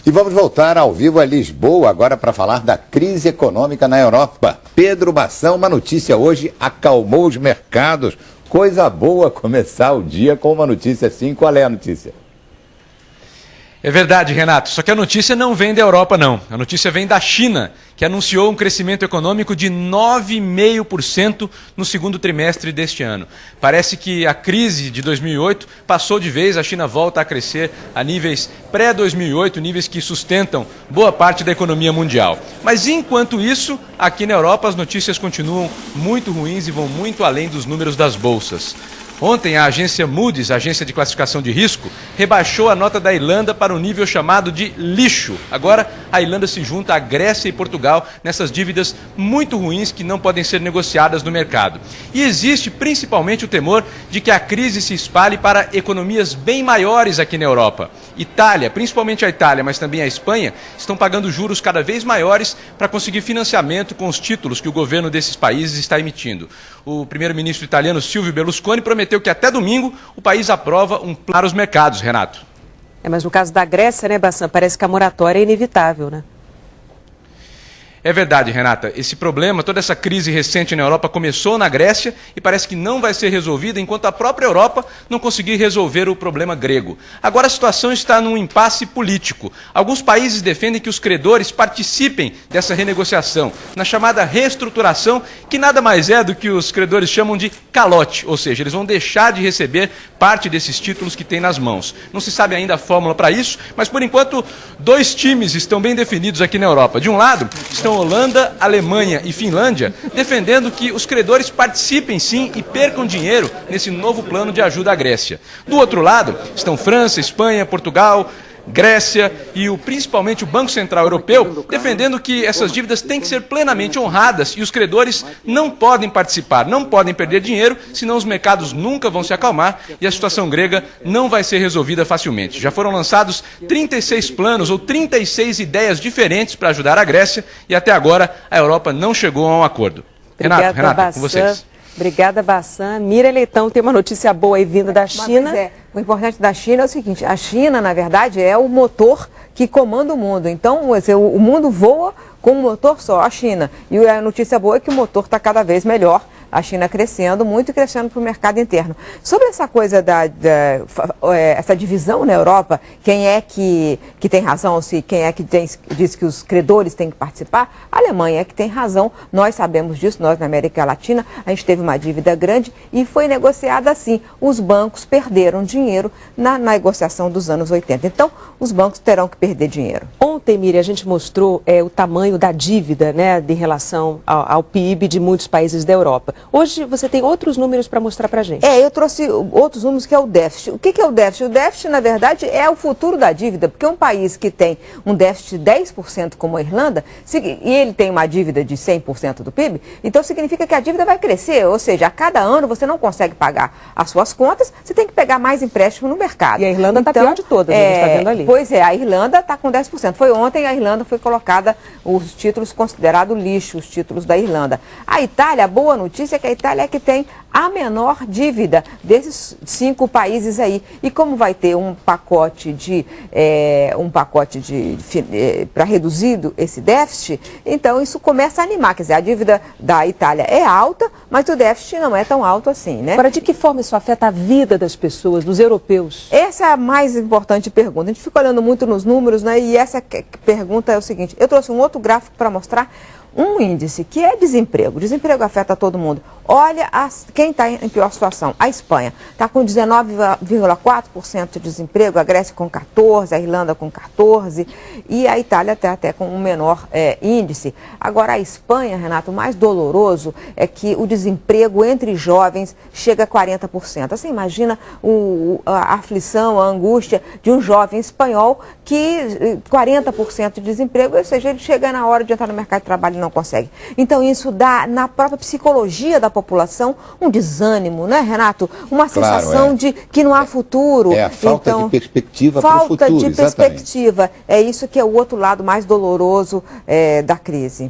E vamos voltar ao vivo a Lisboa agora para falar da crise econômica na Europa. Pedro Bassan, uma notícia hoje acalmou os mercados. Coisa boa começar o dia com uma notícia assim. Qual é a notícia? É verdade, Renato. Só que a notícia não vem da Europa, não. A notícia vem da China, que anunciou um crescimento econômico de 9,5% no segundo trimestre deste ano. Parece que a crise de 2008 passou de vez, a China volta a crescer a níveis pré-2008, níveis que sustentam boa parte da economia mundial. Mas enquanto isso, aqui na Europa as notícias continuam muito ruins e vão muito além dos números das bolsas. Ontem, a agência Moody's, a agência de classificação de risco, rebaixou a nota da Irlanda para o nível chamado de lixo. Agora, a Irlanda se junta à Grécia e Portugal nessas dívidas muito ruins que não podem ser negociadas no mercado. E existe principalmente o temor de que a crise se espalhe para economias bem maiores aqui na Europa. Itália, principalmente a Itália, mas também a Espanha, estão pagando juros cada vez maiores para conseguir financiamento com os títulos que o governo desses países está emitindo. O primeiro-ministro italiano Silvio Berlusconi prometeu que até domingo o país aprova um plano para os mercados, Renato. Mas no caso da Grécia, né, Bassan, parece que a moratória é inevitável, né? É verdade, Renata. Esse problema, toda essa crise recente na Europa começou na Grécia e parece que não vai ser resolvida enquanto a própria Europa não conseguir resolver o problema grego. Agora a situação está num impasse político. Alguns países defendem que os credores participem dessa renegociação, na chamada reestruturação, que nada mais é do que os credores chamam de calote, ou seja, eles vão deixar de receber parte desses títulos que têm nas mãos. Não se sabe ainda a fórmula para isso, mas por enquanto dois times estão bem definidos aqui na Europa. De um lado estão Holanda, Alemanha e Finlândia, defendendo que os credores participem sim e percam dinheiro nesse novo plano de ajuda à Grécia. Do outro lado estão França, Espanha, Portugal, Grécia e principalmente o Banco Central Europeu, defendendo que essas dívidas têm que ser plenamente honradas e os credores não podem participar, não podem perder dinheiro, senão os mercados nunca vão se acalmar e a situação grega não vai ser resolvida facilmente. Já foram lançados 36 planos ou 36 ideias diferentes para ajudar a Grécia e até agora a Europa não chegou a um acordo. Renata, com vocês. Obrigada, Bassan. Mira Leitão, tem uma notícia boa aí vinda da China. O importante da China é o seguinte, a China, na verdade, é o motor que comanda o mundo. Então, o mundo voa com um motor só, a China. E a notícia boa é que o motor está cada vez melhor. A China crescendo muito e crescendo para o mercado interno. Sobre essa coisa essa divisão na Europa, quem é que tem razão, se quem é que diz que os credores têm que participar, a Alemanha é que tem razão. Nós sabemos disso, nós na América Latina, a gente teve uma dívida grande e foi negociada assim. Os bancos perderam dinheiro na negociação dos anos 80. Então, os bancos terão que perder dinheiro. Ontem, Miriam, a gente mostrou o tamanho da dívida, né, em relação ao PIB de muitos países da Europa. Hoje você tem outros números para mostrar para a gente. Eu trouxe outros números que é o déficit. O que é o déficit? O déficit, na verdade, é o futuro da dívida, porque um país que tem um déficit de 10% como a Irlanda, e ele tem uma dívida de 100% do PIB, então significa que a dívida vai crescer, ou seja, a cada ano você não consegue pagar as suas contas, você tem que pegar mais empréstimo no mercado. E a Irlanda está pior de todas, a gente está vendo ali. Pois é, a Irlanda está com 10%. Foi ontem, a Irlanda foi colocada, os títulos considerados lixo, os títulos da Irlanda. A Itália, a boa notícia é que a Itália é que tem a menor dívida desses 5 países aí. E como vai ter um pacote para reduzir esse déficit, então isso começa a animar. Quer dizer, a dívida da Itália é alta, mas o déficit não é tão alto assim, né? Agora, de que forma isso afeta a vida das pessoas, dos europeus? Essa é a mais importante pergunta. A gente fica olhando muito nos números, né? E essa pergunta é o seguinte, eu trouxe um outro gráfico para mostrar um índice que é desemprego. Desemprego afeta todo mundo. Olha quem está em pior situação. A Espanha está com 19,4% de desemprego, a Grécia com 14%, a Irlanda com 14% e a Itália está até com um menor índice. Agora, a Espanha, Renato, o mais doloroso é que o desemprego entre jovens chega a 40%. Você imagina a aflição, a angústia de um jovem espanhol que 40% de desemprego, ou seja, ele chega na hora de entrar no mercado de trabalho e não consegue. Então, isso dá na própria psicologia da população um desânimo, né, Renato? Uma sensação de que não há futuro. É a falta de perspectiva para o futuro. Falta de perspectiva. É isso que é o outro lado mais doloroso da crise.